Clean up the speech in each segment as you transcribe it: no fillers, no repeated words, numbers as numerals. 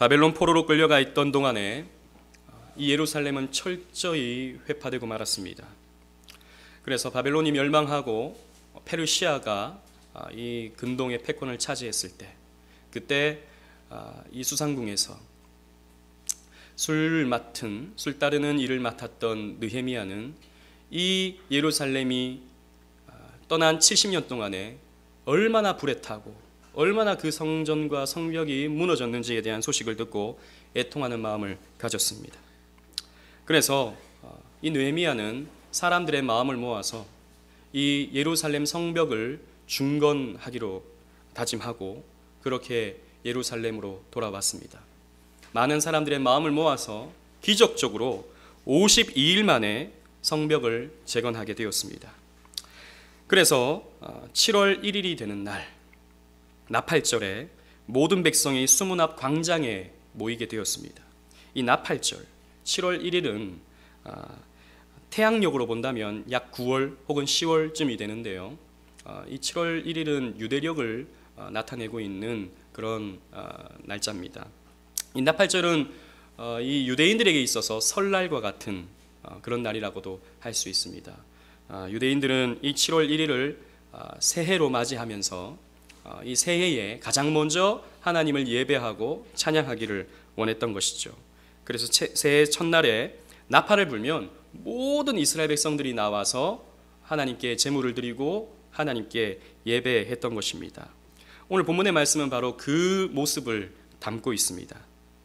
바벨론 포로로 끌려가 있던 동안에 이 예루살렘은 철저히 회파되고 말았습니다. 그래서 바벨론이 멸망하고 페르시아가 이 근동의 패권을 차지했을 때, 그때 이 수상궁에서 술 따르는 일을 맡았던 느헤미야는 이 예루살렘이 떠난 70년 동안에 얼마나 불에 타고 얼마나 그 성전과 성벽이 무너졌는지에 대한 소식을 듣고 애통하는 마음을 가졌습니다. 그래서 이 느헤미야는 사람들의 마음을 모아서 이 예루살렘 성벽을 중건하기로 다짐하고 그렇게 예루살렘으로 돌아왔습니다. 많은 사람들의 마음을 모아서 기적적으로 52일 만에 성벽을 재건하게 되었습니다. 그래서 7월 1일이 되는 날 나팔절에 모든 백성이 수문 앞 광장에 모이게 되었습니다. 이 나팔절 7월 1일은 태양력으로 본다면 약 9월 혹은 10월쯤이 되는데요. 이 7월 1일은 유대력을 나타내고 있는 그런 날짜입니다. 이 나팔절은 이 유대인들에게 있어서 설날과 같은 그런 날이라고도 할 수 있습니다. 유대인들은 이 7월 1일을 새해로 맞이하면서 이 새해에 가장 먼저 하나님을 예배하고 찬양하기를 원했던 것이죠. 그래서 새해 첫날에 나팔을 불면 모든 이스라엘 백성들이 나와서 하나님께 제물을 드리고 하나님께 예배했던 것입니다. 오늘 본문의 말씀은 바로 그 모습을 담고 있습니다.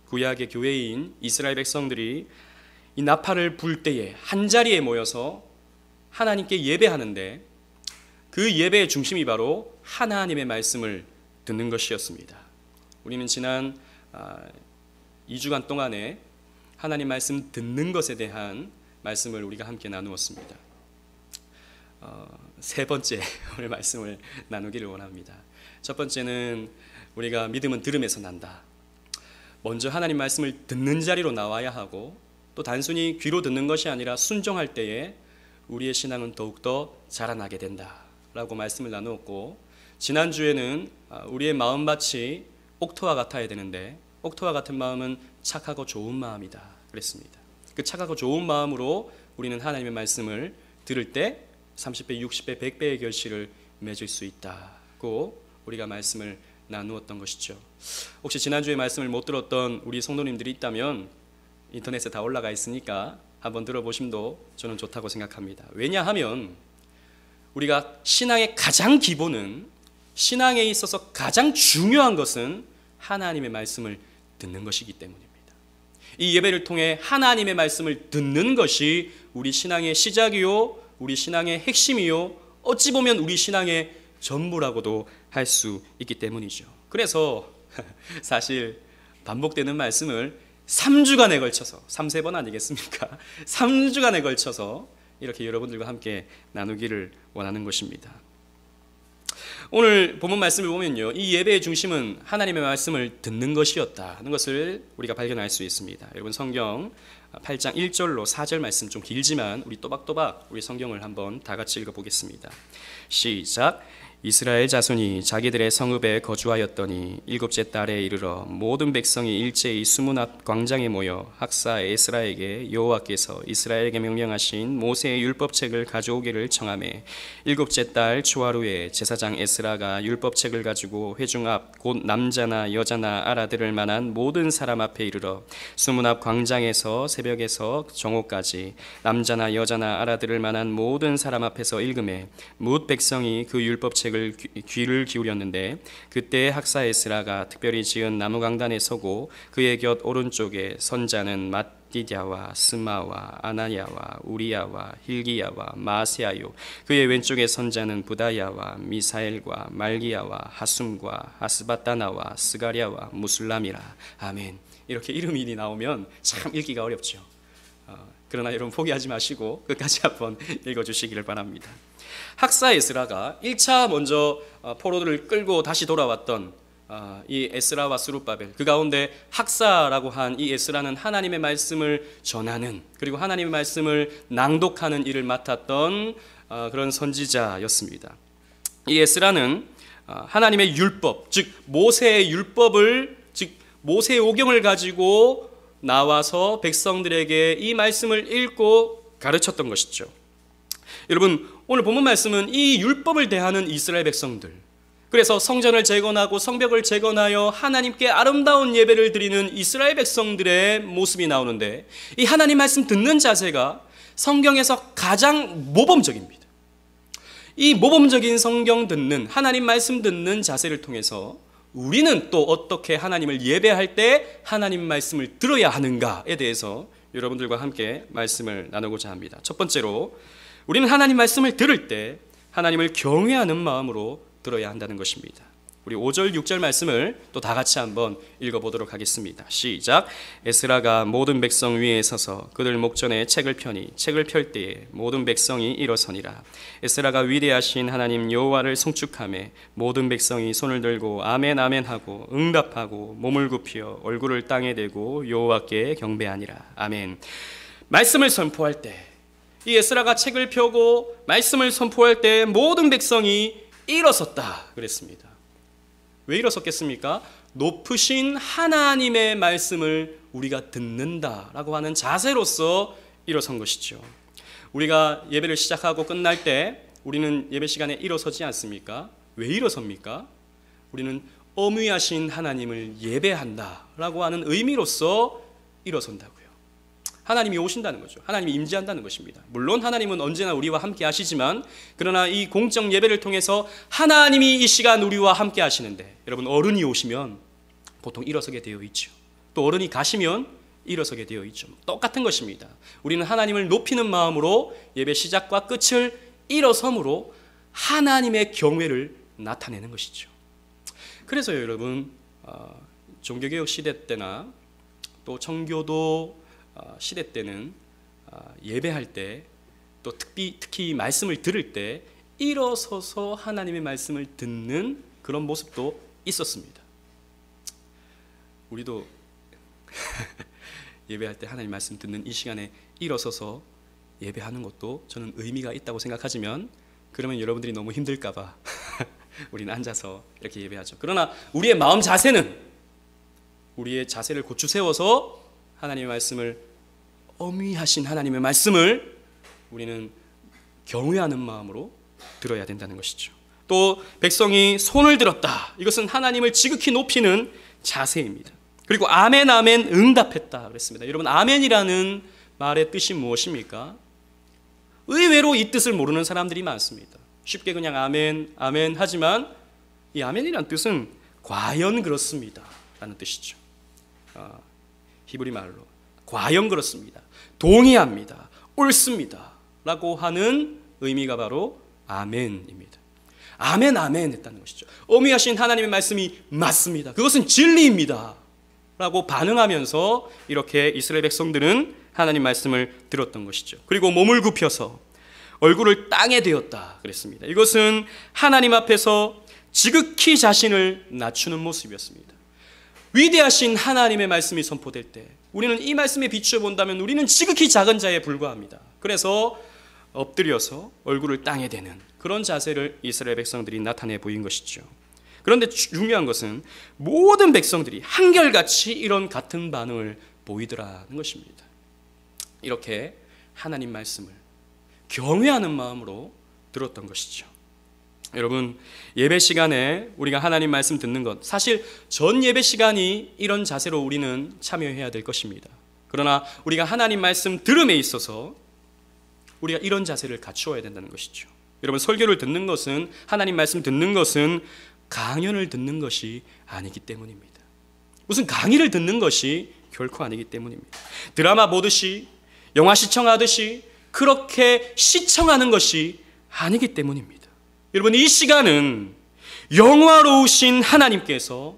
구약의 교회인 이스라엘 백성들이 이 나팔을 불 때에 한자리에 모여서 하나님께 예배하는데 그 예배의 중심이 바로 하나님의 말씀을 듣는 것이었습니다. 우리는 지난 2주간 동안에 하나님 말씀 듣는 것에 대한 말씀을 우리가 함께 나누었습니다. 세 번째 오늘 말씀을 나누기를 원합니다. 첫 번째는 우리가 믿음은 들음에서 난다. 먼저 하나님 말씀을 듣는 자리로 나와야 하고 또 단순히 귀로 듣는 것이 아니라 순종할 때에 우리의 신앙은 더욱더 자라나게 된다라고 말씀을 나누었고, 지난주에는 우리의 마음밭이 옥토와 같아야 되는데 옥토와 같은 마음은 착하고 좋은 마음이다 그랬습니다. 그 착하고 좋은 마음으로 우리는 하나님의 말씀을 들을 때 30배, 60배, 100배의 결실을 맺을 수 있다고 우리가 말씀을 나누었던 것이죠. 혹시 지난주에 말씀을 못 들었던 우리 성도님들이 있다면 인터넷에 다 올라가 있으니까 한번 들어보심도 저는 좋다고 생각합니다. 왜냐하면 우리가 신앙의 가장 기본은, 신앙에 있어서 가장 중요한 것은 하나님의 말씀을 듣는 것이기 때문입니다. 이 예배를 통해 하나님의 말씀을 듣는 것이 우리 신앙의 시작이요, 우리 신앙의 핵심이요, 어찌 보면 우리 신앙의 전부라고도 할 수 있기 때문이죠. 그래서 사실 반복되는 말씀을 3주간에 걸쳐서, 3-4번 아니겠습니까? 3주간에 걸쳐서 이렇게 여러분들과 함께 나누기를 원하는 것입니다. 오늘 본문 말씀을 보면요, 이 예배의 중심은 하나님의 말씀을 듣는 것이었다는 것을 우리가 발견할 수 있습니다. 여러분 성경 8장 1절로 4절 말씀 좀 길지만 우리 또박또박 우리 성경을 한번 다 같이 읽어보겠습니다. 시작. 이스라엘 자손이 자기들의 성읍에 거주하였더니 일곱째 달에 이르러 모든 백성이 일제히 수문 앞 광장에 모여 학사 에스라에게 여호와께서 이스라엘에게 명령하신 모세의 율법책을 가져오기를 청하매, 일곱째 달 초하루에 제사장 에스라가 율법책을 가지고 회중 앞 곧 남자나 여자나 알아들을 만한 모든 사람 앞에 이르러 수문 앞 광장에서 새벽에서 정오까지 남자나 여자나 알아들을 만한 모든 사람 앞에서 읽음에 뭇 백성이 그 율법책을 귀를 기울였는데, 그때 학사 에스라가 특별히 지은 나무 강단에 서고 그의 곁 오른쪽에 선자는 mat디디아와 스마와 아나야와 우리야와 힐기야와 마세아요, 그의 왼쪽에 선자는 부다야와 미사엘과 말기야와 하숨과 하스바다나와 스가랴와 무술람이라. 아멘. 이렇게 이름이 나오면 참 읽기가 어렵죠. 그러나 여러분 포기하지 마시고 끝까지 한번 읽어주시기를 바랍니다. 학사 에스라가 1차 먼저 포로들을 끌고 다시 돌아왔던 이 에스라와 스룹바벨, 그 가운데 학사라고 한 이 에스라는 하나님의 말씀을 전하는, 그리고 하나님의 말씀을 낭독하는 일을 맡았던 그런 선지자였습니다. 이 에스라는 하나님의 율법, 즉 모세의 율법을, 즉 모세 오경을 가지고 나와서 백성들에게 이 말씀을 읽고 가르쳤던 것이죠. 여러분, 오늘 본문 말씀은 이 율법을 대하는 이스라엘 백성들, 그래서 성전을 재건하고 성벽을 재건하여 하나님께 아름다운 예배를 드리는 이스라엘 백성들의 모습이 나오는데, 이 하나님 말씀 듣는 자세가 성경에서 가장 모범적입니다. 이 모범적인 성경 듣는, 하나님 말씀 듣는 자세를 통해서 우리는 또 어떻게 하나님을 예배할 때 하나님 말씀을 들어야 하는가에 대해서 여러분들과 함께 말씀을 나누고자 합니다. 첫 번째로, 우리는 하나님 말씀을 들을 때 하나님을 경외하는 마음으로 들어야 한다는 것입니다. 우리 5절 6절 말씀을 또 다 같이 한번 읽어보도록 하겠습니다. 시작. 에스라가 모든 백성 위에 서서 그들 목전에 책을 펴니 책을 펼 때에 모든 백성이 일어서니라. 에스라가 위대하신 하나님 여호와를 송축하며 모든 백성이 손을 들고 아멘 아멘 하고 응답하고 몸을 굽혀 얼굴을 땅에 대고 여호와께 경배하니라. 아멘. 말씀을 선포할 때, 이 에스라가 책을 펴고 말씀을 선포할 때 모든 백성이 일어섰다 그랬습니다. 왜 일어섰겠습니까? 높으신 하나님의 말씀을 우리가 듣는다라고 하는 자세로서 일어선 것이죠. 우리가 예배를 시작하고 끝날 때 우리는 예배 시간에 일어서지 않습니까? 왜 일어섭니까? 우리는 어미하신 하나님을 예배한다라고 하는 의미로서 일어선다고요. 하나님이 오신다는 거죠. 하나님이 임재한다는 것입니다. 물론 하나님은 언제나 우리와 함께 하시지만, 그러나 이 공적 예배를 통해서 하나님이 이 시간 우리와 함께 하시는데, 여러분, 어른이 오시면 보통 일어서게 되어 있죠. 또 어른이 가시면 일어서게 되어 있죠. 똑같은 것입니다. 우리는 하나님을 높이는 마음으로 예배 시작과 끝을 일어섬으로 하나님의 경외를 나타내는 것이죠. 그래서요, 여러분, 종교개혁 시대 때나 또 청교도 시대 때는 예배할 때, 또 특히 말씀을 들을 때 일어서서 하나님의 말씀을 듣는 그런 모습도 있었습니다. 우리도 예배할 때 하나님 말씀 듣는 이 시간에 일어서서 예배하는 것도 저는 의미가 있다고 생각하지만, 그러면 여러분들이 너무 힘들까 봐 우리는 앉아서 이렇게 예배하죠. 그러나 우리의 마음 자세는, 우리의 자세를 고추 세워서 하나님의 말씀을, 어미하신 하나님의 말씀을 우리는 경외하는 마음으로 들어야 된다는 것이죠. 또 백성이 손을 들었다. 이것은 하나님을 지극히 높이는 자세입니다. 그리고 아멘 아멘 응답했다 그랬습니다. 여러분, 아멘이라는 말의 뜻이 무엇입니까? 의외로 이 뜻을 모르는 사람들이 많습니다. 쉽게 그냥 아멘 아멘 하지만, 이 아멘이라는 뜻은 과연 그렇습니다 라는 뜻이죠. 히브리 말로 과연 그렇습니다, 동의합니다, 옳습니다 라고 하는 의미가 바로 아멘입니다. 아멘 아멘 했다는 것이죠. 어미하신 하나님의 말씀이 맞습니다, 그것은 진리입니다 라고 반응하면서 이렇게 이스라엘 백성들은 하나님 말씀을 들었던 것이죠. 그리고 몸을 굽혀서 얼굴을 땅에 대었다 그랬습니다. 이것은 하나님 앞에서 지극히 자신을 낮추는 모습이었습니다. 위대하신 하나님의 말씀이 선포될 때 우리는 이 말씀에 비추어 본다면 우리는 지극히 작은 자에 불과합니다. 그래서 엎드려서 얼굴을 땅에 대는 그런 자세를 이스라엘 백성들이 나타내 보인 것이죠. 그런데 중요한 것은 모든 백성들이 한결같이 이런 같은 반응을 보이더라는 것입니다. 이렇게 하나님 말씀을 경외하는 마음으로 들었던 것이죠. 여러분, 예배 시간에 우리가 하나님 말씀 듣는 것, 사실 전 예배 시간이 이런 자세로 우리는 참여해야 될 것입니다. 그러나 우리가 하나님 말씀 들음에 있어서 우리가 이런 자세를 갖추어야 된다는 것이죠. 여러분, 설교를 듣는 것은, 하나님 말씀 듣는 것은 강연을 듣는 것이 아니기 때문입니다. 무슨 강의를 듣는 것이 결코 아니기 때문입니다. 드라마 보듯이, 영화 시청하듯이 그렇게 시청하는 것이 아니기 때문입니다. 여러분, 이 시간은 영화로우신 하나님께서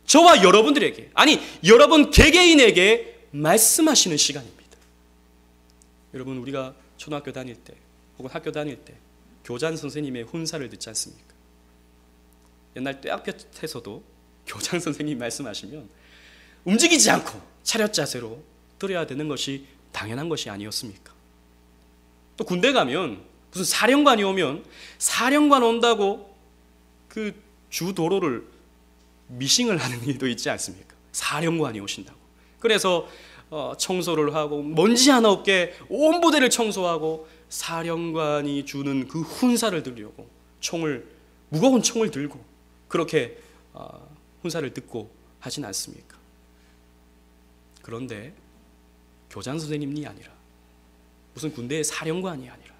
저와 여러분들에게, 아니 여러분 개개인에게 말씀하시는 시간입니다. 여러분, 우리가 초등학교 다닐 때 혹은 학교 다닐 때 교장 선생님의 훈사를 듣지 않습니까? 옛날 떼학볕에서도 교장 선생님이 말씀하시면 움직이지 않고 차렷 자세로 들어야 되는 것이 당연한 것이 아니었습니까? 또 군대 가면 무슨 사령관이 오면 사령관 온다고 그 주 도로를 미싱을 하는 일도 있지 않습니까? 사령관이 오신다고. 그래서 청소를 하고 먼지 하나 없게 온 부대를 청소하고 사령관이 주는 그 훈사를 들려고 무거운 총을 들고 그렇게 훈사를 듣고 하진 않습니까? 그런데 교장 선생님이 아니라 무슨 군대의 사령관이 아니라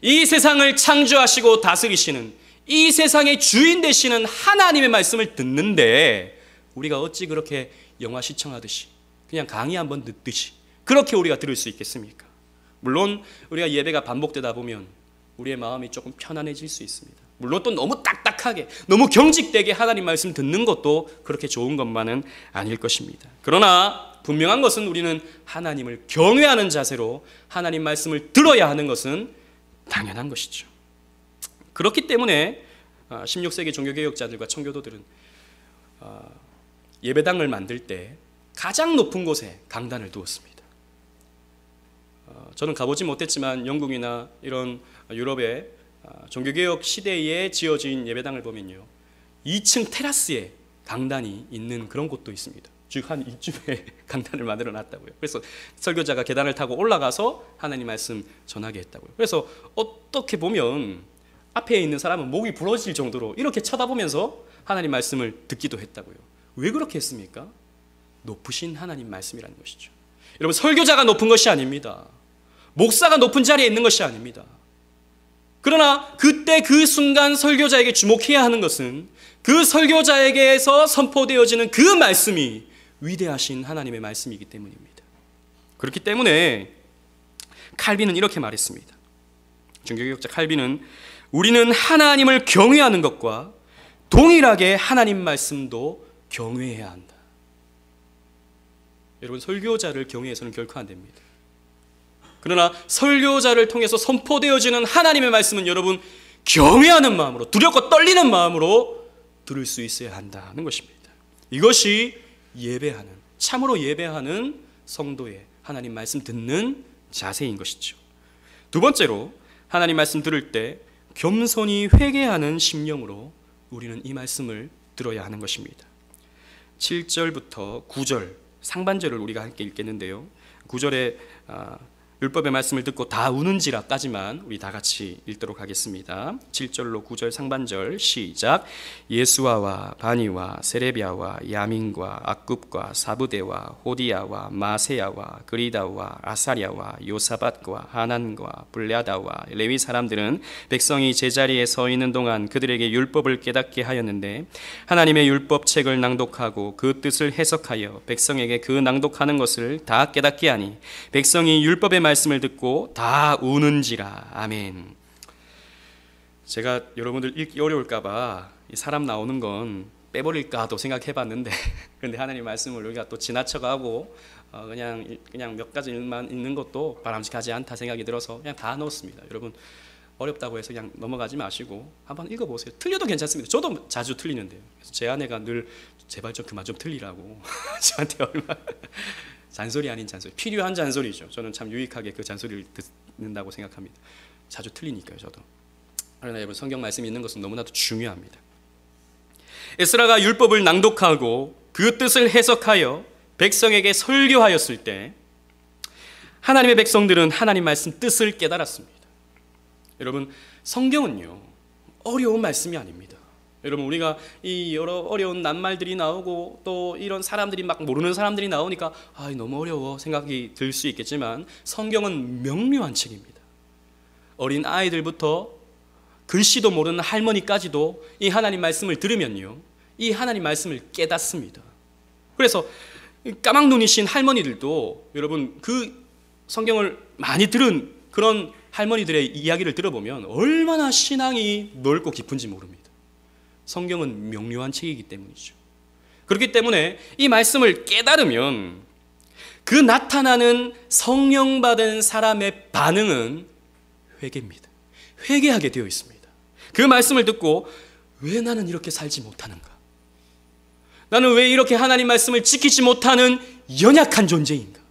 이 세상을 창조하시고 다스리시는 이 세상의 주인 되시는 하나님의 말씀을 듣는데 우리가 어찌 그렇게 영화 시청하듯이 그냥 강의 한번 듣듯이 그렇게 우리가 들을 수 있겠습니까? 물론 우리가 예배가 반복되다 보면 우리의 마음이 조금 편안해질 수 있습니다. 물론 또 너무 딱딱하게 너무 경직되게 하나님 말씀 듣는 것도 그렇게 좋은 것만은 아닐 것입니다. 그러나 분명한 것은 우리는 하나님을 경외하는 자세로 하나님 말씀을 들어야 하는 것은 당연한 것이죠. 그렇기 때문에 16세기 종교개혁자들과 청교도들은 예배당을 만들 때 가장 높은 곳에 강단을 두었습니다. 저는 가보지 못했지만 영국이나 이런 유럽의 종교개혁 시대에 지어진 예배당을 보면요 2층 테라스에 강단이 있는 그런 곳도 있습니다. 즉 한 이쯤에 강단을 만들어 놨다고요. 그래서 설교자가 계단을 타고 올라가서 하나님 말씀 전하게 했다고요. 그래서 어떻게 보면 앞에 있는 사람은 목이 부러질 정도로 이렇게 쳐다보면서 하나님 말씀을 듣기도 했다고요. 왜 그렇게 했습니까? 높으신 하나님 말씀이라는 것이죠. 여러분 설교자가 높은 것이 아닙니다. 목사가 높은 자리에 있는 것이 아닙니다. 그러나 그때 그 순간 설교자에게 주목해야 하는 것은 그 설교자에게서 선포되어지는 그 말씀이 위대하신 하나님의 말씀이기 때문입니다. 그렇기 때문에 칼빈은 이렇게 말했습니다. 종교개혁자 칼빈은 우리는 하나님을 경외하는 것과 동일하게 하나님 말씀도 경외해야 한다. 여러분 설교자를 경외해서는 결코 안 됩니다. 그러나 설교자를 통해서 선포되어지는 하나님의 말씀은 여러분 경외하는 마음으로 두렵고 떨리는 마음으로 들을 수 있어야 한다는 것입니다. 이것이 예배하는 참으로 예배하는 성도의 하나님 말씀 듣는 자세인 것이죠. 두 번째로 하나님 말씀 들을 때 겸손히 회개하는 심령으로 우리는 이 말씀을 들어야 하는 것입니다. 7절부터 9절 상반절을 우리가 함께 읽겠는데요. 9절에 율법의 말씀을 듣고 다 우는지라까지만 우리 다 같이 읽도록 하겠습니다. 7절로 9절 상반절 시작. 예수아와 바니와 세레비아와 야민과 악굽과 사부대와 호디야와 마세야와 그리다와 아사랴와 요사밧과 하난과 블랴다와 레위 사람들은 백성이 제자리에 서 있는 동안 그들에게 율법을 깨닫게 하였는데 하나님의 율법책을 낭독하고 그 뜻을 해석하여 백성에게 그 낭독하는 것을 다 깨닫게 하니 백성이 율법의 말씀을 듣고 다 우는지라. 아멘. 제가 여러분들 읽기 어려울까봐 사람 나오는 건 빼버릴까도 생각해봤는데 그런데 하나님 말씀을 우리가 또 지나쳐가고 그냥 몇 가지 일만 읽는 것도 바람직하지 않다 생각이 들어서 그냥 다 넣었습니다. 여러분 어렵다고 해서 그냥 넘어가지 마시고 한번 읽어보세요. 틀려도 괜찮습니다. 저도 자주 틀리는데요. 그래서 제 아내가 늘 제발 좀 그만 좀 틀리라고 저한테 얼마나 잔소리 아닌 잔소리, 필요한 잔소리죠. 저는 참 유익하게 그 잔소리를 듣는다고 생각합니다. 자주 틀리니까요, 저도. 그러나 여러분 성경 말씀이 있는 것은 너무나도 중요합니다. 에스라가 율법을 낭독하고 그 뜻을 해석하여 백성에게 설교하였을 때 하나님의 백성들은 하나님 말씀 뜻을 깨달았습니다. 여러분 성경은요 어려운 말씀이 아닙니다. 여러분 우리가 이 여러 어려운 낱말들이 나오고 또 이런 사람들이 막 모르는 사람들이 나오니까 너무 어려워 생각이 들 수 있겠지만 성경은 명료한 책입니다. 어린 아이들부터 글씨도 모르는 할머니까지도 이 하나님 말씀을 들으면요 이 하나님 말씀을 깨닫습니다. 그래서 까막 눈이신 할머니들도 여러분 그 성경을 많이 들은 그런 할머니들의 이야기를 들어보면 얼마나 신앙이 넓고 깊은지 모릅니다. 성경은 명료한 책이기 때문이죠. 그렇기 때문에 이 말씀을 깨달으면 그 나타나는 성령 받은 사람의 반응은 회개입니다. 회개하게 되어 있습니다. 그 말씀을 듣고 왜 나는 이렇게 살지 못하는가? 나는 왜 이렇게 하나님 말씀을 지키지 못하는 연약한 존재인가?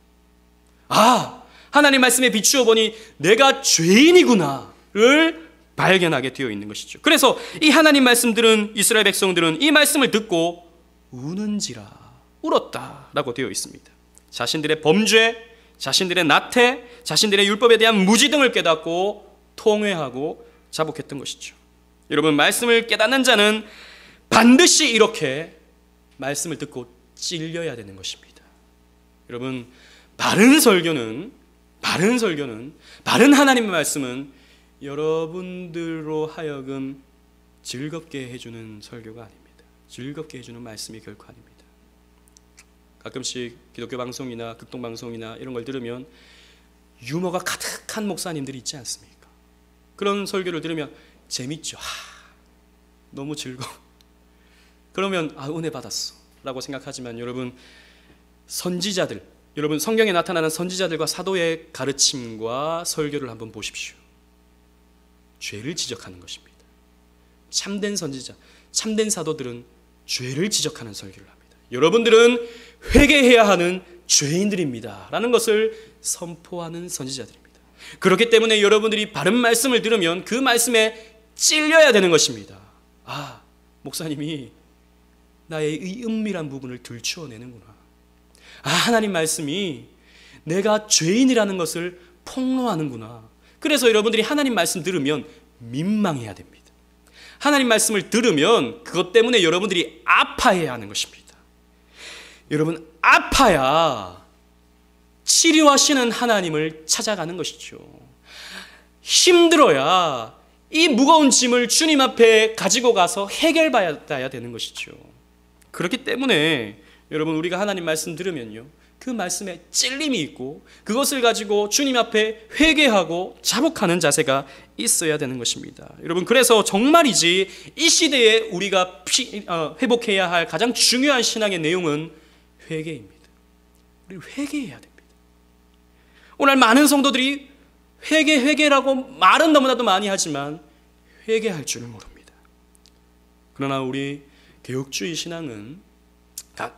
하나님 말씀에 비추어 보니 내가 죄인이구나를 발견하게 되어 있는 것이죠. 그래서 이 하나님 말씀들은 이스라엘 백성들은 이 말씀을 듣고 우는지라. 울었다라고 되어 있습니다. 자신들의 범죄, 자신들의 나태, 자신들의 율법에 대한 무지 등을 깨닫고 통회하고 자복했던 것이죠. 여러분, 말씀을 깨닫는 자는 반드시 이렇게 말씀을 듣고 찔려야 되는 것입니다. 여러분, 바른 설교는, 바른 하나님의 말씀은 여러분들로 하여금 즐겁게 해주는 설교가 아닙니다. 즐겁게 해주는 말씀이 결코 아닙니다. 가끔씩 기독교 방송이나 극동 방송이나 이런 걸 들으면 유머가 가득한 목사님들이 있지 않습니까? 그런 설교를 들으면 재밌죠. 너무 즐거워. 그러면 은혜 받았어 라고 생각하지만, 여러분, 선지자들, 여러분 성경에 나타나는 선지자들과 사도의 가르침과 설교를 한번 보십시오. 죄를 지적하는 것입니다. 참된 선지자, 참된 사도들은 죄를 지적하는 설교를 합니다. 여러분들은 회개해야 하는 죄인들입니다 라는 것을 선포하는 선지자들입니다. 그렇기 때문에 여러분들이 바른 말씀을 들으면 그 말씀에 찔려야 되는 것입니다. 목사님이 나의 이 은밀한 부분을 들추어내는구나. 하나님 말씀이 내가 죄인이라는 것을 폭로하는구나. 그래서 여러분들이 하나님 말씀 들으면 민망해야 됩니다. 하나님 말씀을 들으면 그것 때문에 여러분들이 아파해야 하는 것입니다. 여러분, 아파야 치료하시는 하나님을 찾아가는 것이죠. 힘들어야 이 무거운 짐을 주님 앞에 가지고 가서 해결받아야 되는 것이죠. 그렇기 때문에 여러분, 우리가 하나님 말씀 들으면요, 그 말씀에 찔림이 있고 그것을 가지고 주님 앞에 회개하고 자복하는 자세가 있어야 되는 것입니다. 여러분, 그래서 정말이지 이 시대에 우리가 회복해야 할 가장 중요한 신앙의 내용은 회개입니다. 우리 회개해야 됩니다. 오늘 많은 성도들이 회개라고 말은 너무나도 많이 하지만 회개할 줄을 모릅니다. 그러나 우리 개혁주의 신앙은,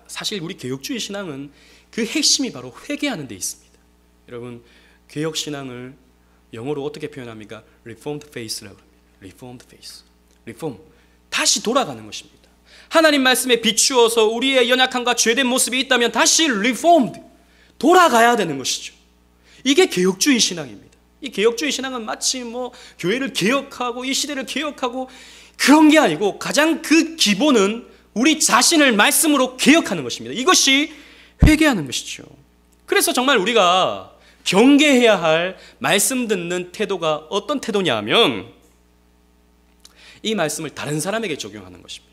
사실 우리 개혁주의 신앙은 그 핵심이 바로 회개하는 데 있습니다. 여러분, 개혁 신앙을 영어로 어떻게 표현합니까? Reformed faith라고 합니다. Reformed faith. Reform. 다시 돌아가는 것입니다. 하나님 말씀에 비추어서 우리의 연약함과 죄된 모습이 있다면 다시 Reformed. 돌아가야 되는 것이죠. 이게 개혁주의 신앙입니다. 이 개혁주의 신앙은 마치 교회를 개혁하고 이 시대를 개혁하고 그런 게 아니고, 가장 그 기본은 우리 자신을 말씀으로 개혁하는 것입니다. 이것이 회개하는 것이죠. 그래서 정말 우리가 경계해야 할 말씀 듣는 태도가 어떤 태도냐면, 이 말씀을 다른 사람에게 적용하는 것입니다.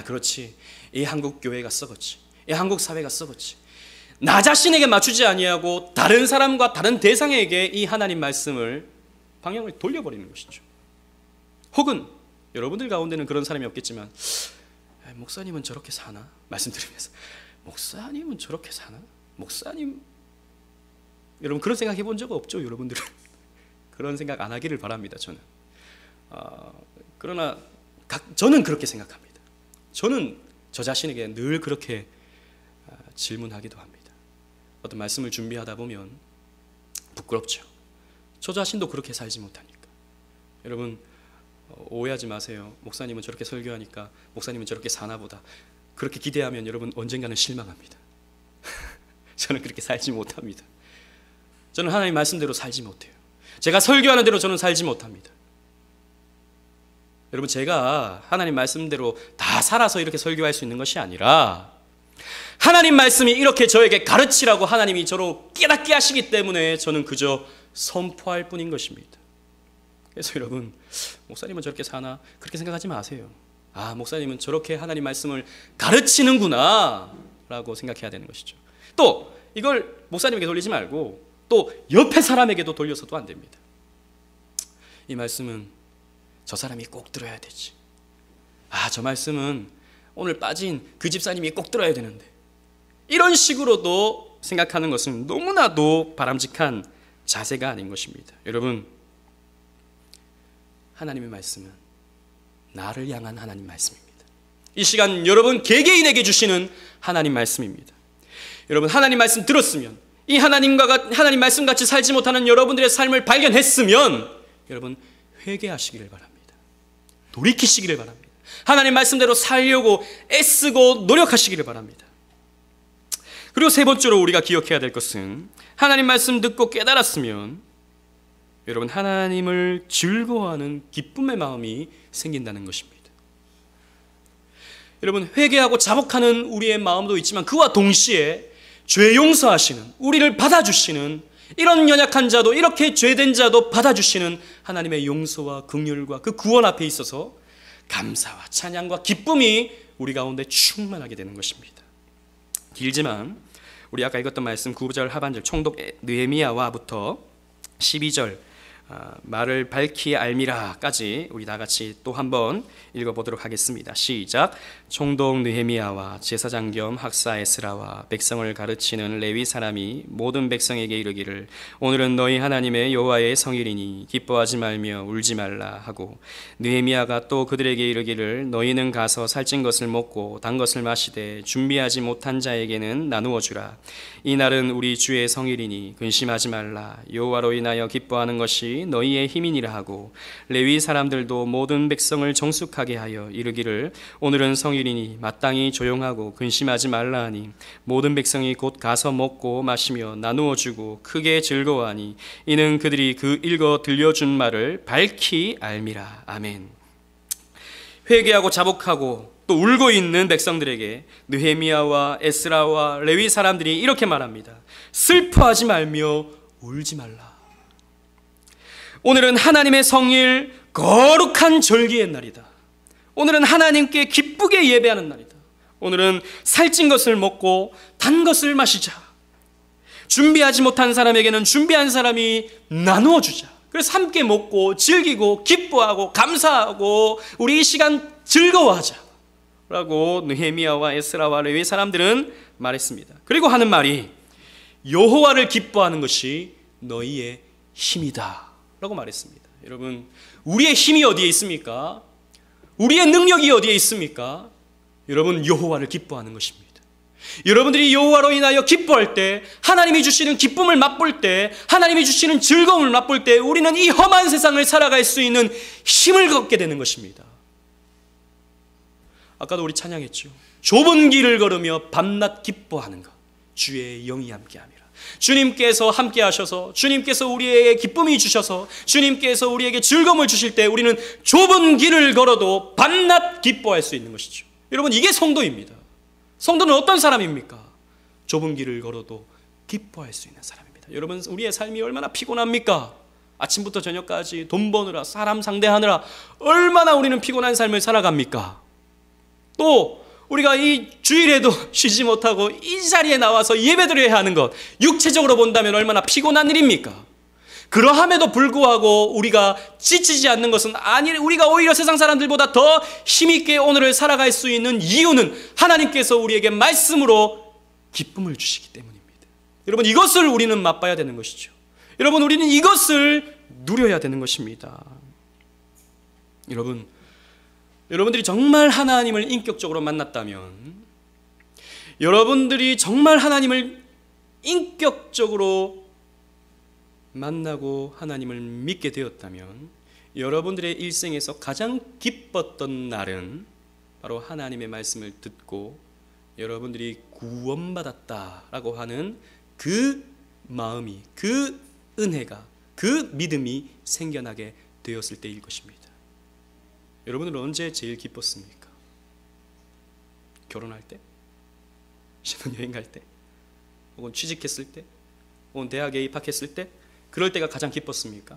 그렇지, 이 한국 교회가 썩었지, 이 한국 사회가 썩었지, 나 자신에게 맞추지 아니하고 다른 사람과 다른 대상에게 이 하나님 말씀을 방향을 돌려버리는 것이죠. 혹은 여러분들 가운데는 그런 사람이 없겠지만, 목사님은 저렇게 사나? 말씀 들으면서 목사님은 저렇게 사나? 목사님, 여러분 그런 생각 해본 적 없죠? 여러분들은 그런 생각 안 하기를 바랍니다. 저는 그러나 저는 그렇게 생각합니다. 저는 저 자신에게 늘 그렇게 질문하기도 합니다. 어떤 말씀을 준비하다 보면 부끄럽죠. 저 자신도 그렇게 살지 못하니까. 여러분, 오해하지 마세요. 목사님은 저렇게 설교하니까 목사님은 저렇게 사나 보다, 그렇게 기대하면 여러분 언젠가는 실망합니다. 저는 그렇게 살지 못합니다. 저는 하나님 말씀대로 살지 못해요. 제가 설교하는 대로 저는 살지 못합니다. 여러분, 제가 하나님 말씀대로 다 살아서 이렇게 설교할 수 있는 것이 아니라, 하나님 말씀이 이렇게 저에게 가르치라고 하나님이 저로 깨닫게 하시기 때문에 저는 그저 선포할 뿐인 것입니다. 그래서 여러분, 목사님은 저렇게 사나? 그렇게 생각하지 마세요. 목사님은 저렇게 하나님 말씀을 가르치는구나 라고 생각해야 되는 것이죠. 또 이걸 목사님에게 돌리지 말고 또 옆에 사람에게도 돌려서도 안 됩니다. 이 말씀은 저 사람이 꼭 들어야 되지. 저 말씀은 오늘 빠진 그 집사님이 꼭 들어야 되는데, 이런 식으로도 생각하는 것은 너무나도 바람직한 자세가 아닌 것입니다. 여러분, 하나님의 말씀은 나를 향한 하나님 말씀입니다. 이 시간 여러분 개개인에게 주시는 하나님 말씀입니다. 여러분, 하나님 말씀 들었으면, 이 하나님 말씀 같이 살지 못하는 여러분들의 삶을 발견했으면, 여러분 회개하시기를 바랍니다. 돌이키시기를 바랍니다. 하나님 말씀대로 살려고 애쓰고 노력하시기를 바랍니다. 그리고 세 번째로 우리가 기억해야 될 것은 하나님 말씀 듣고 깨달았으면 여러분 하나님을 즐거워하는 기쁨의 마음이 생긴다는 것입니다. 여러분 회개하고 자복하는 우리의 마음도 있지만 그와 동시에 죄 용서하시는, 우리를 받아주시는, 이런 연약한 자도 이렇게 죄된 자도 받아주시는 하나님의 용서와 긍휼과 그 구원 앞에 있어서 감사와 찬양과 기쁨이 우리 가운데 충만하게 되는 것입니다. 길지만 우리 아까 읽었던 말씀 9절 하반절 총독 느헤미야와부터 12절 말을 밝히 알미라까지 우리 다 같이 또 한번 읽어보도록 하겠습니다. 시작. 총독 느헤미야와 제사장 겸 학사 에스라와 백성을 가르치는 레위 사람이 모든 백성에게 이르기를 오늘은 너희 하나님의 여호와의 성일이니 기뻐하지 말며 울지 말라 하고, 느헤미야가 또 그들에게 이르기를 너희는 가서 살찐 것을 먹고 단 것을 마시되 준비하지 못한 자에게는 나누어 주라. 이 날은 우리 주의 성일이니 근심하지 말라. 여호와로 인하여 기뻐하는 것이 너희의 힘이니라 하고, 레위 사람들도 모든 백성을 정숙하게 하여 이르기를 오늘은 성일이니 마땅히 조용하고 근심하지 말라 하니, 모든 백성이 곧 가서 먹고 마시며 나누어 주고 크게 즐거워하니 이는 그들이 그 읽어 들려준 말을 밝히 알미라. 아멘. 회개하고 자복하고 또 울고 있는 백성들에게 느헤미야와 에스라와 레위 사람들이 이렇게 말합니다. 슬퍼하지 말며 울지 말라. 오늘은 하나님의 성일 거룩한 절기의 날이다. 오늘은 하나님께 기쁘게 예배하는 날이다. 오늘은 살찐 것을 먹고 단 것을 마시자. 준비하지 못한 사람에게는 준비한 사람이 나누어 주자. 그래서 함께 먹고 즐기고 기뻐하고 감사하고 우리 이 시간 즐거워하자 라고 느헤미야와 에스라와 레위 사람들은 말했습니다. 그리고 하는 말이 여호와를 기뻐하는 것이 너희의 힘이다 라고 말했습니다. 여러분, 우리의 힘이 어디에 있습니까? 우리의 능력이 어디에 있습니까? 여러분, 여호와를 기뻐하는 것입니다. 여러분들이 여호와로 인하여 기뻐할 때, 하나님이 주시는 기쁨을 맛볼 때, 하나님이 주시는 즐거움을 맛볼 때 우리는 이 험한 세상을 살아갈 수 있는 힘을 갖게 되는 것입니다. 아까도 우리 찬양했죠. 좁은 길을 걸으며 밤낮 기뻐하는 것, 주의 영이 함께함이라. 주님께서 함께 하셔서, 주님께서 우리에게 기쁨이 주셔서, 주님께서 우리에게 즐거움을 주실 때 우리는 좁은 길을 걸어도 밤낮 기뻐할 수 있는 것이죠. 여러분, 이게 성도입니다. 성도는 어떤 사람입니까? 좁은 길을 걸어도 기뻐할 수 있는 사람입니다. 여러분, 우리의 삶이 얼마나 피곤합니까? 아침부터 저녁까지 돈 버느라, 사람 상대하느라 얼마나 우리는 피곤한 삶을 살아갑니까? 또 우리가 이 주일에도 쉬지 못하고 이 자리에 나와서 예배드려야 하는 것, 육체적으로 본다면 얼마나 피곤한 일입니까? 그러함에도 불구하고 우리가 지치지 않는 것은 우리가 오히려 세상 사람들보다 더 힘있게 오늘을 살아갈 수 있는 이유는 하나님께서 우리에게 말씀으로 기쁨을 주시기 때문입니다. 여러분, 이것을 우리는 맛봐야 되는 것이죠. 여러분, 우리는 이것을 누려야 되는 것입니다. 여러분들이 정말 하나님을 인격적으로 만났다면, 여러분들이 정말 하나님을 인격적으로 만나고 하나님을 믿게 되었다면, 여러분들의 일생에서 가장 기뻤던 날은 바로 하나님의 말씀을 듣고 여러분들이 구원받았다라고 하는 그 마음이, 그 은혜가, 그 믿음이 생겨나게 되었을 때일 것입니다. 여러분들은 언제 제일 기뻤습니까? 결혼할 때? 신혼여행 갈 때? 혹은 취직했을 때? 혹은 대학에 입학했을 때? 그럴 때가 가장 기뻤습니까?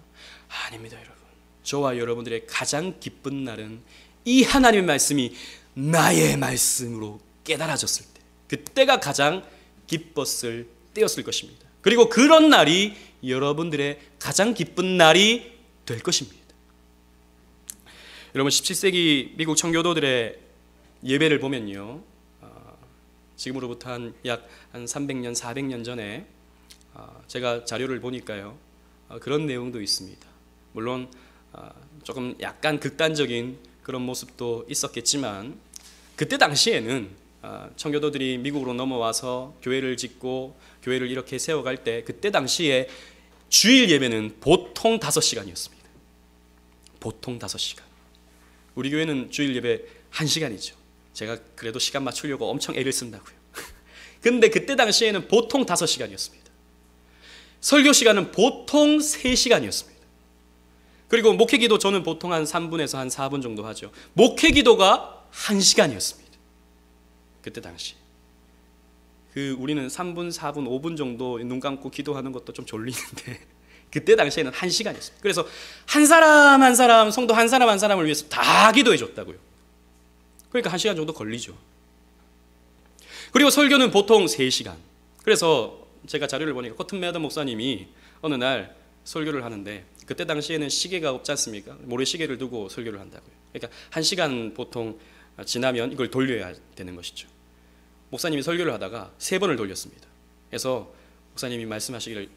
아닙니다, 여러분. 저와 여러분들의 가장 기쁜 날은 이 하나님의 말씀이 나의 말씀으로 깨달아졌을 때, 그때가 가장 기뻤을 때였을 것입니다. 그리고 그런 날이 여러분들의 가장 기쁜 날이 될 것입니다. 여러분, 17세기 미국 청교도들의 예배를 보면요, 지금으로부터 약 300년, 400년 전에 제가 자료를 보니까요, 그런 내용도 있습니다. 물론 조금 약간 극단적인 그런 모습도 있었겠지만, 그때 당시에는 청교도들이 미국으로 넘어와서 교회를 짓고 교회를 이렇게 세워갈 때, 그때 당시에 주일 예배는 보통 5시간이었습니다. 보통 5시간. 우리 교회는 주일 예배 1시간이죠. 제가 그래도 시간 맞추려고 엄청 애를 쓴다고요. 근데 그때 당시에는 보통 5시간이었습니다. 설교 시간은 보통 3시간이었습니다. 그리고 목회기도 저는 보통 한 3분에서 한 4분 정도 하죠. 목회기도가 1시간이었습니다. 그때 당시. 우리는 3분, 4분, 5분 정도 눈 감고 기도하는 것도 좀 졸리는데 그때 당시에는 1시간이었습니다. 그래서 한 사람 한 사람, 성도 한 사람 한 사람을 위해서 다 기도해 줬다고요. 그러니까 1시간 정도 걸리죠. 그리고 설교는 보통 3시간. 그래서 제가 자료를 보니까 코튼 매더 목사님이 어느 날 설교를 하는데 그때 당시에는 시계가 없지 않습니까? 모래시계를 두고 설교를 한다고요. 그러니까 1시간 보통 지나면 이걸 돌려야 되는 것이죠. 목사님이 설교를 하다가 3번을 돌렸습니다. 그래서 목사님이 말씀하시기를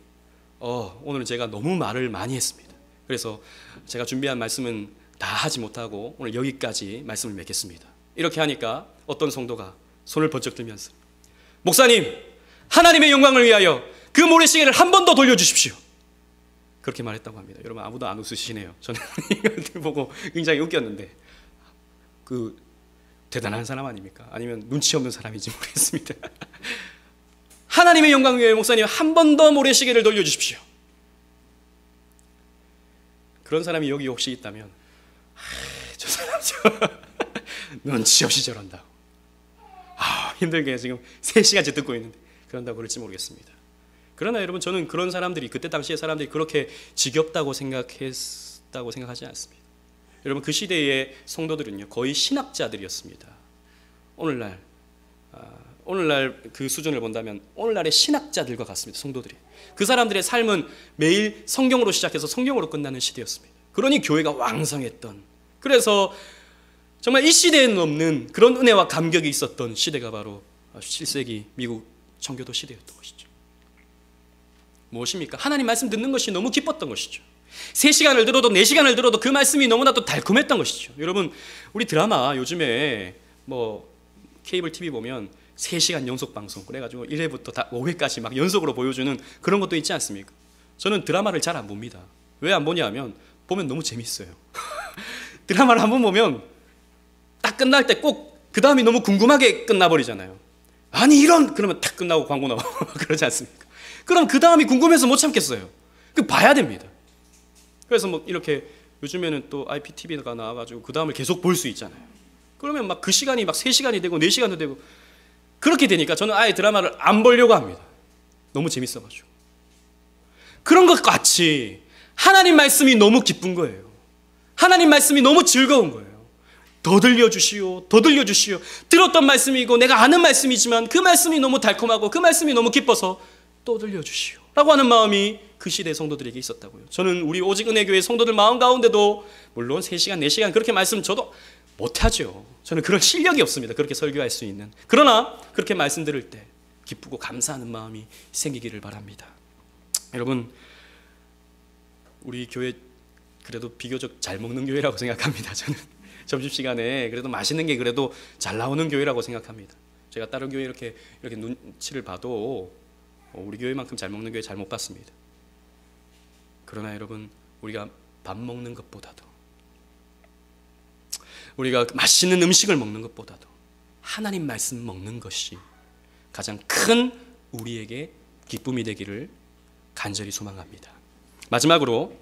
오늘은 제가 너무 말을 많이 했습니다. 그래서 제가 준비한 말씀은 다 하지 못하고 오늘 여기까지 말씀을 맺겠습니다. 이렇게 하니까 어떤 성도가 손을 번쩍 들면서 목사님, 하나님의 영광을 위하여 그 모래시계를 한 번 더 돌려주십시오. 그렇게 말했다고 합니다. 여러분 아무도 안 웃으시네요. 저는 이걸 보고 굉장히 웃겼는데 대단한 사람 아닙니까? 아니면 눈치 없는 사람인지 모르겠습니다. 하나님의 영광을 위하여 목사님 한 번 더 모래시계를 돌려주십시오. 그런 사람이 여기 혹시 있다면 저 사람 눈치 없이 저런다. 힘들게 지금 3시간째 듣고 있는데 그런다고 그럴지 모르겠습니다. 그러나 여러분 저는 그런 사람들이 그때 당시의 사람들이 그렇게 지겹다고 생각했다고 생각하지 않습니다. 여러분 그 시대의 성도들은요 거의 신학자들이었습니다. 오늘날 그 수준을 본다면 오늘날의 신학자들과 같습니다. 성도들이. 그 사람들의 삶은 매일 성경으로 시작해서 성경으로 끝나는 시대였습니다. 그러니 교회가 왕성했던, 그래서 정말 이 시대에는 없는 그런 은혜와 감격이 있었던 시대가 바로 7세기 미국 청교도 시대였던 것이죠. 무엇입니까? 하나님 말씀 듣는 것이 너무 기뻤던 것이죠. 3시간을 들어도 4시간을 들어도 그 말씀이 너무나도 달콤했던 것이죠. 여러분 우리 드라마 요즘에 케이블 TV 보면 3시간 연속 방송 그래가지고 1회부터 5회까지 막 연속으로 보여주는 그런 것도 있지 않습니까? 저는 드라마를 잘 안 봅니다. 왜 안 보냐 하면 보면 너무 재밌어요. 드라마를 한번 보면 딱 끝날 때 꼭 그 다음이 너무 궁금하게 끝나버리잖아요. 아니 이런 그러면 탁 끝나고 광고 나오고 그러지 않습니까? 그럼 그 다음이 궁금해서 못 참겠어요. 봐야 됩니다. 그래서 이렇게 요즘에는 또 IPTV가 나와가지고 그 다음을 계속 볼 수 있잖아요. 그러면 그 시간이 3시간이 되고 4시간도 되고 그렇게 되니까 저는 아예 드라마를 안 보려고 합니다. 너무 재밌어가지고. 그런 것 같이 하나님 말씀이 너무 기쁜 거예요. 하나님 말씀이 너무 즐거운 거예요. 더 들려주시오, 더 들려주시오. 들었던 말씀이고 내가 아는 말씀이지만 그 말씀이 너무 달콤하고 그 말씀이 너무 기뻐서 또 들려주시오 라고 하는 마음이 그 시대 성도들에게 있었다고요. 저는 우리 오직 은혜교회 성도들 마음 가운데도 물론 3시간, 4시간 그렇게 말씀 저도 못하죠. 저는 그런 실력이 없습니다. 그렇게 설교할 수 있는. 그러나 그렇게 말씀 들을 때 기쁘고 감사하는 마음이 생기기를 바랍니다. 여러분 우리 교회 그래도 비교적 잘 먹는 교회라고 생각합니다. 저는 점심시간에 그래도 맛있는 게 그래도 잘 나오는 교회라고 생각합니다. 제가 다른 교회 이렇게 눈치를 봐도 우리 교회만큼 잘 먹는 교회 잘 못 봤습니다. 그러나 여러분 우리가 밥 먹는 것보다도 우리가 맛있는 음식을 먹는 것보다도 하나님 말씀 먹는 것이 가장 큰 우리에게 기쁨이 되기를 간절히 소망합니다. 마지막으로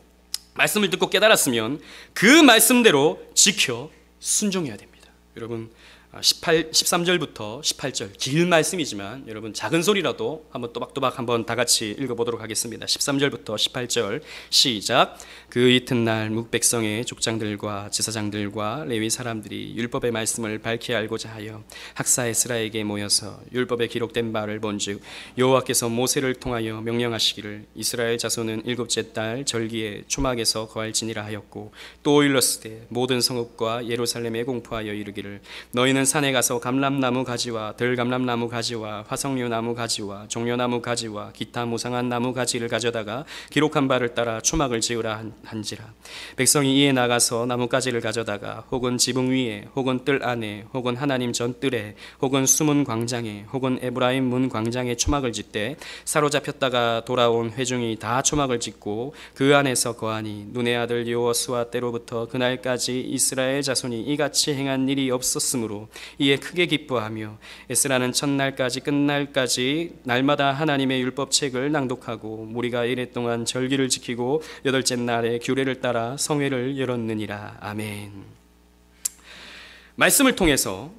말씀을 듣고 깨달았으면 그 말씀대로 지켜 순종해야 됩니다. 여러분 13절부터 18절 긴 말씀이지만 여러분 작은 소리라도 한번 또박또박 한번 다 같이 읽어보도록 하겠습니다. 13절부터 18절 시작. 그 이튿날 묵백성의 족장들과 제사장들과 레위 사람들이 율법의 말씀을 밝히 알고자 하여 학사 에스라에게 모여서 율법에 기록된 바를 본즉 여호와께서 모세를 통하여 명령하시기를 이스라엘 자손은 일곱째 달 절기에 초막에서 거할지니라 하였고 또 일렀으되 모든 성읍과 예루살렘에 공포하여 이르기를 너희는 산에 가서 감람나무 가지와 들감람나무 가지와 화석류 나무 가지와 종려나무 가지와 기타 무상한 나무 가지를 가져다가 기록한 바를 따라 초막을 지으라 한지라. 백성이 이에 나가서 나뭇가지를 가져다가 혹은 지붕 위에 혹은 뜰 안에 혹은 하나님 전 뜰에 혹은 수문 광장에 혹은 에브라임 문 광장에 초막을 짓되 사로잡혔다가 돌아온 회중이 다 초막을 짓고 그 안에서 거하니 눈의 아들 여호수아 때로부터 그날까지 이스라엘 자손이 이같이 행한 일이 없었으므로 이에 크게 기뻐하며 에스라는 첫날까지 끝날까지 날마다 하나님의 율법책을 낭독하고 무리가 이래 동안 절기를 지키고 여덟째 날에 규례를 따라 성회를 열었느니라. 아멘. 말씀을 통해서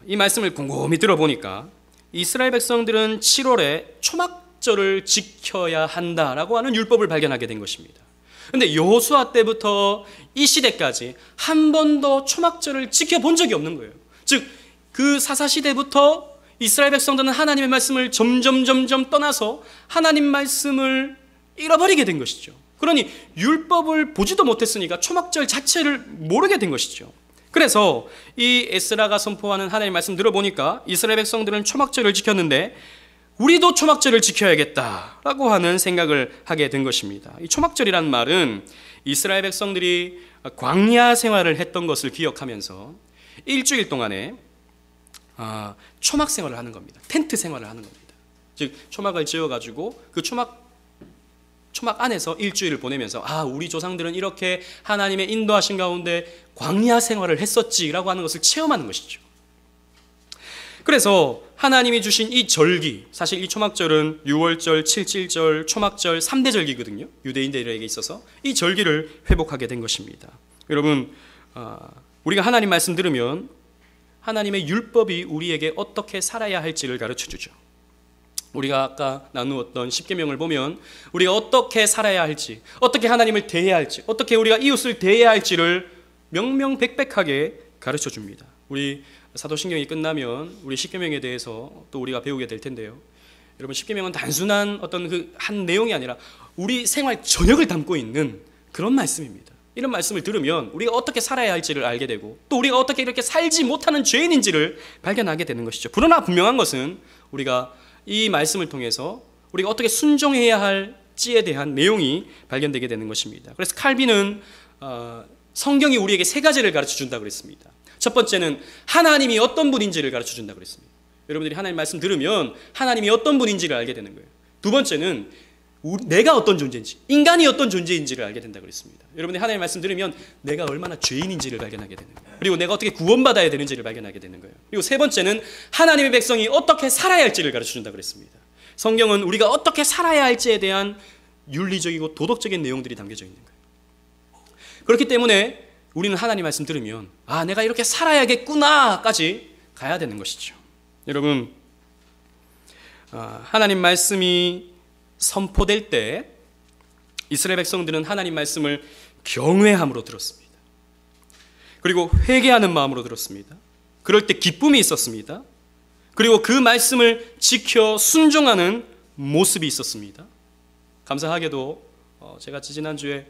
이 말씀을 곰곰이 들어보니까 이스라엘 백성들은 7월에 초막절을 지켜야 한다라고 하는 율법을 발견하게 된 것입니다. 그런데 여호수아 때부터 이 시대까지 한 번도 초막절을 지켜본 적이 없는 거예요. 즉 그 사사시대부터 이스라엘 백성들은 하나님의 말씀을 점점 떠나서 하나님 말씀을 잃어버리게 된 것이죠. 그러니 율법을 보지도 못했으니까 초막절 자체를 모르게 된 것이죠. 그래서 이 에스라가 선포하는 하나님의 말씀 들어보니까 이스라엘 백성들은 초막절을 지켰는데 우리도 초막절을 지켜야겠다라고 하는 생각을 하게 된 것입니다. 이 초막절이란 말은 이스라엘 백성들이 광야 생활을 했던 것을 기억하면서 일주일 동안에 초막 생활을 하는 겁니다. 텐트 생활을 하는 겁니다. 즉 초막을 지어가지고 그 초막 안에서 일주일을 보내면서 우리 조상들은 이렇게 하나님의 인도하신 가운데 광야 생활을 했었지라고 하는 것을 체험하는 것이죠. 그래서 하나님이 주신 이 절기, 사실 이 초막절은 6월절, 7.7절, 초막절 3대 절기거든요. 유대인들에게 있어서 이 절기를 회복하게 된 것입니다. 여러분, 우리가 하나님 말씀 들으면 하나님의 율법이 우리에게 어떻게 살아야 할지를 가르쳐주죠. 우리가 아까 나누었던 십계명을 보면 우리가 어떻게 살아야 할지, 어떻게 하나님을 대해야 할지, 어떻게 우리가 이웃을 대해야 할지를 명명백백하게 가르쳐줍니다. 우리 사도신경이 끝나면 우리 십계명에 대해서 또 우리가 배우게 될 텐데요. 여러분, 십계명은 단순한 어떤 그 한 내용이 아니라 우리 생활 전역을 담고 있는 그런 말씀입니다. 이런 말씀을 들으면 우리가 어떻게 살아야 할지를 알게 되고 또 우리가 어떻게 이렇게 살지 못하는 죄인인지를 발견하게 되는 것이죠. 그러나 분명한 것은 우리가 이 말씀을 통해서 우리가 어떻게 순종해야 할지에 대한 내용이 발견되게 되는 것입니다. 그래서 칼빈은 성경이 우리에게 세 가지를 가르쳐준다고 그랬습니다. 첫 번째는 하나님이 어떤 분인지를 가르쳐준다고 그랬습니다. 여러분들이 하나님 말씀 들으면 하나님이 어떤 분인지를 알게 되는 거예요. 두 번째는 내가 어떤 존재인지, 인간이 어떤 존재인지를 알게 된다고 그랬습니다. 여러분들이 하나님 말씀 들으면 내가 얼마나 죄인인지를 발견하게 되는 거예요. 그리고 내가 어떻게 구원받아야 되는지를 발견하게 되는 거예요. 그리고 세 번째는 하나님의 백성이 어떻게 살아야 할지를 가르쳐준다고 그랬습니다. 성경은 우리가 어떻게 살아야 할지에 대한 윤리적이고 도덕적인 내용들이 담겨져 있는 거예요. 그렇기 때문에 우리는 하나님 말씀 들으면 내가 이렇게 살아야겠구나까지 가야 되는 것이죠. 여러분, 하나님 말씀이 선포될 때 이스라엘 백성들은 하나님 말씀을 경외함으로 들었습니다. 그리고 회개하는 마음으로 들었습니다. 그럴 때 기쁨이 있었습니다. 그리고 그 말씀을 지켜 순종하는 모습이 있었습니다. 감사하게도 제가 지난주에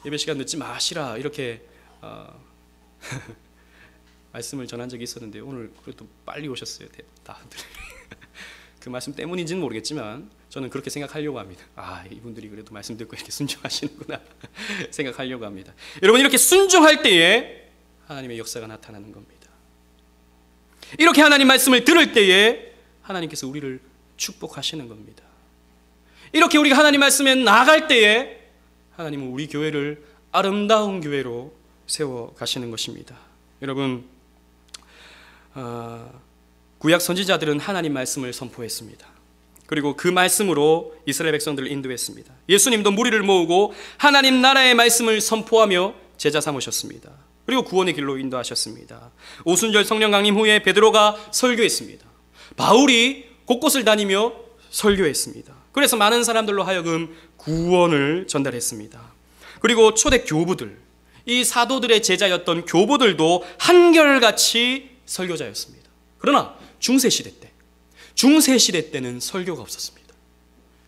예배 시간 늦지 마시라 이렇게 말씀을 전한 적이 있었는데 오늘 그래도 빨리 오셨어요. 다들. 그 말씀 때문인지는 모르겠지만 저는 그렇게 생각하려고 합니다. 이분들이 그래도 말씀 듣고 이렇게 순종하시는구나 생각하려고 합니다. 여러분, 이렇게 순종할 때에 하나님의 역사가 나타나는 겁니다. 이렇게 하나님 말씀을 들을 때에 하나님께서 우리를 축복하시는 겁니다. 이렇게 우리가 하나님 말씀에 나아갈 때에 하나님은 우리 교회를 아름다운 교회로 세워 가시는 것입니다. 여러분, 구약 선지자들은 하나님 말씀을 선포했습니다. 그리고 그 말씀으로 이스라엘 백성들을 인도했습니다. 예수님도 무리를 모으고 하나님 나라의 말씀을 선포하며 제자 삼으셨습니다. 그리고 구원의 길로 인도하셨습니다. 오순절 성령 강림 후에 베드로가 설교했습니다. 바울이 곳곳을 다니며 설교했습니다. 그래서 많은 사람들로 하여금 구원을 전달했습니다. 그리고 초대 교부들, 이 사도들의 제자였던 교부들도 한결같이 설교자였습니다. 그러나 중세시대 때는 설교가 없었습니다.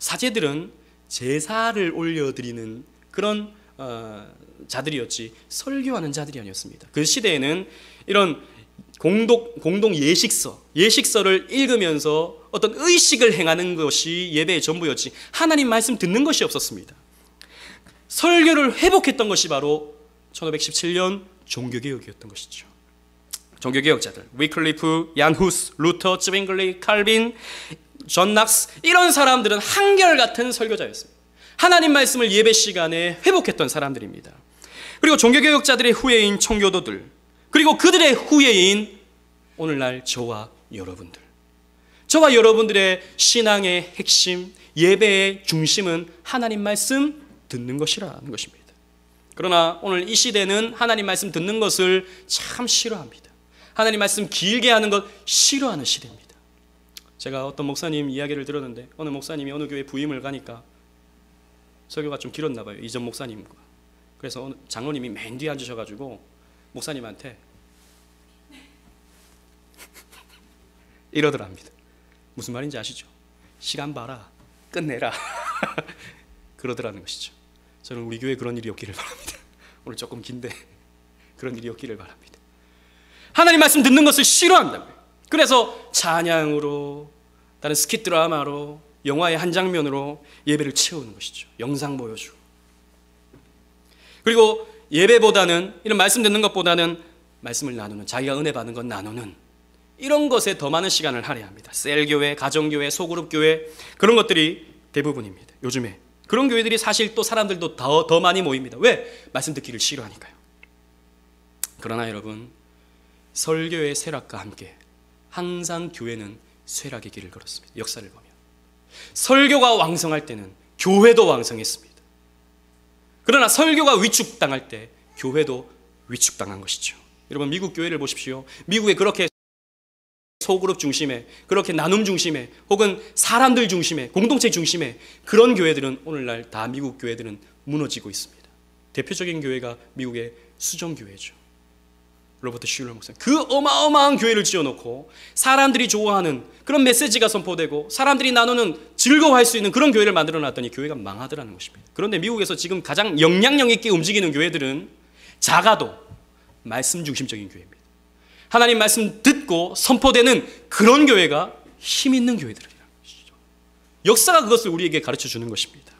사제들은 제사를 올려드리는 그런 자들이었지 설교하는 자들이 아니었습니다. 그 시대에는 이런 공동 예식서를 읽으면서 어떤 의식을 행하는 것이 예배의 전부였지 하나님 말씀 듣는 것이 없었습니다. 설교를 회복했던 것이 바로 1517년 종교개혁이었던 것이죠. 종교개혁자들, 위클리프, 얀 후스, 루터, 즈윙글리, 칼빈, 존 낙스, 이런 사람들은 한결같은 설교자였습니다. 하나님 말씀을 예배 시간에 회복했던 사람들입니다. 그리고 종교개혁자들의 후예인 청교도들, 그리고 그들의 후예인 오늘날 저와 여러분들의 신앙의 핵심, 예배의 중심은 하나님 말씀 듣는 것이라는 것입니다. 그러나 오늘 이 시대는 하나님 말씀 듣는 것을 참 싫어합니다. 하나님 말씀 길게 하는 것 싫어하는 시대입니다. 제가 어떤 목사님 이야기를 들었는데 어느 목사님이 어느 교회 부임을 가니까 설교가 좀 길었나 봐요. 이전 목사님과. 그래서 장로님이 맨 뒤에 앉으셔가지고 목사님한테 이러더랍니다. 무슨 말인지 아시죠? 시간 봐라, 끝내라 그러더라는 것이죠. 저는 우리 교회에 그런 일이 없기를 바랍니다. 오늘 조금 긴데 그런 일이 없기를 바랍니다. 하나님 말씀 듣는 것을 싫어한다고요. 그래서 찬양으로, 다른 스킷 드라마로, 영화의 한 장면으로 예배를 채우는 것이죠. 영상 보여주고. 그리고 예배보다는, 이런 말씀 듣는 것보다는 말씀을 나누는, 자기가 은혜 받는 것 나누는 이런 것에 더 많은 시간을 할애합니다. 셀교회, 가정교회, 소그룹교회, 그런 것들이 대부분입니다. 요즘에 그런 교회들이 사실 또 사람들도 더 많이 모입니다. 왜? 말씀 듣기를 싫어하니까요. 그러나 여러분, 설교의 쇠락과 함께 항상 교회는 쇠락의 길을 걸었습니다. 역사를 보면 설교가 왕성할 때는 교회도 왕성했습니다. 그러나 설교가 위축당할 때 교회도 위축당한 것이죠. 여러분, 미국 교회를 보십시오. 미국에 그렇게 소그룹 중심의, 그렇게 나눔 중심의, 혹은 사람들 중심의, 공동체 중심의 그런 교회들은 오늘날 다 미국 교회들은 무너지고 있습니다. 대표적인 교회가 미국의 수정교회죠. 로버트 슐러 목사님, 그 어마어마한 교회를 지어놓고 사람들이 좋아하는 그런 메시지가 선포되고 사람들이 나누는, 즐거워할 수 있는 그런 교회를 만들어놨더니 교회가 망하더라는 것입니다. 그런데 미국에서 지금 가장 영향력 있게 움직이는 교회들은 작아도 말씀 중심적인 교회입니다. 하나님 말씀 듣고 선포되는 그런 교회가 힘 있는 교회들이라는 것이죠. 역사가 그것을 우리에게 가르쳐 주는 것입니다.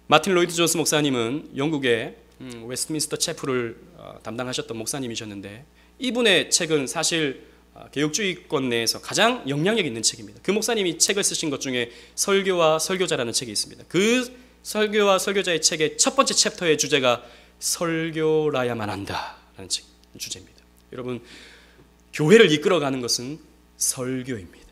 마틴 로이드 존스 목사님은 영국의 웨스트민스터 체플을 담당하셨던 목사님이셨는데, 이분의 책은 사실 개혁주의권 내에서 가장 영향력 있는 책입니다. 그 목사님이 책을 쓰신 것 중에 설교와 설교자라는 책이 있습니다. 그 설교와 설교자의 책의 첫 번째 챕터의 주제가 설교라야만 한다라는 주제입니다. 여러분, 교회를 이끌어가는 것은 설교입니다.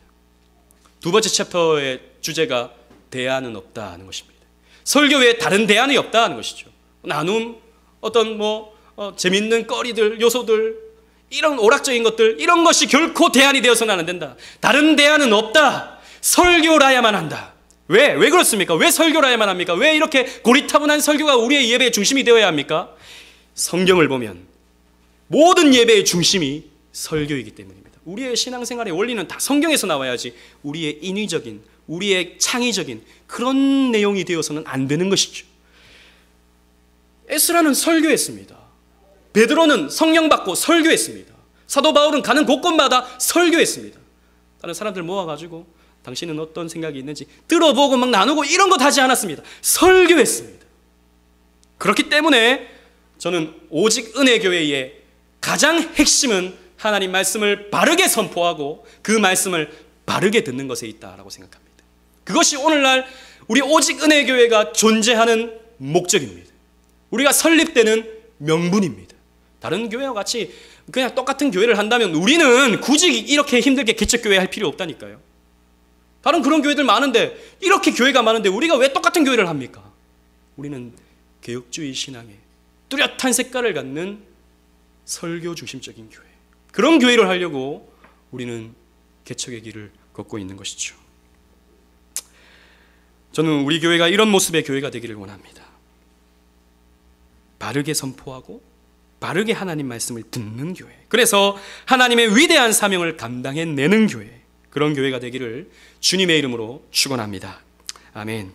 두 번째 챕터의 주제가 대안은 없다는 것입니다. 설교 외에 다른 대안이 없다는 것이죠. 나눔, 어떤 재밌는 거리들, 요소들, 이런 오락적인 것들, 이런 것이 결코 대안이 되어서는 안 된다. 다른 대안은 없다. 설교라야만 한다. 왜 그렇습니까? 왜 설교라야만 합니까? 왜 이렇게 고리타분한 설교가 우리의 예배의 중심이 되어야 합니까? 성경을 보면 모든 예배의 중심이 설교이기 때문입니다. 우리의 신앙생활의 원리는 다 성경에서 나와야지 우리의 인위적인, 우리의 창의적인 그런 내용이 되어서는 안 되는 것이죠. 에스라는 설교했습니다. 베드로는 성령 받고 설교했습니다. 사도 바울은 가는 곳곳마다 설교했습니다. 다른 사람들 모아가지고 당신은 어떤 생각이 있는지 들어보고 막 나누고 이런 것 하지 않았습니다. 설교했습니다. 그렇기 때문에 저는 오직 은혜교회의 가장 핵심은 하나님 말씀을 바르게 선포하고 그 말씀을 바르게 듣는 것에 있다라고 생각합니다. 그것이 오늘날 우리 오직 은혜교회가 존재하는 목적입니다. 우리가 설립되는 명분입니다. 다른 교회와 같이 그냥 똑같은 교회를 한다면 우리는 굳이 이렇게 힘들게 개척교회 할 필요 없다니까요. 다른 그런 교회들 많은데, 이렇게 교회가 많은데 우리가 왜 똑같은 교회를 합니까? 우리는 개혁주의 신앙의 뚜렷한 색깔을 갖는 설교 중심적인 교회, 그런 교회를 하려고 우리는 개척의 길을 걷고 있는 것이죠. 저는 우리 교회가 이런 모습의 교회가 되기를 원합니다. 바르게 선포하고 바르게 하나님 말씀을 듣는 교회, 그래서 하나님의 위대한 사명을 감당해내는 교회, 그런 교회가 되기를 주님의 이름으로 축원합니다. 아멘.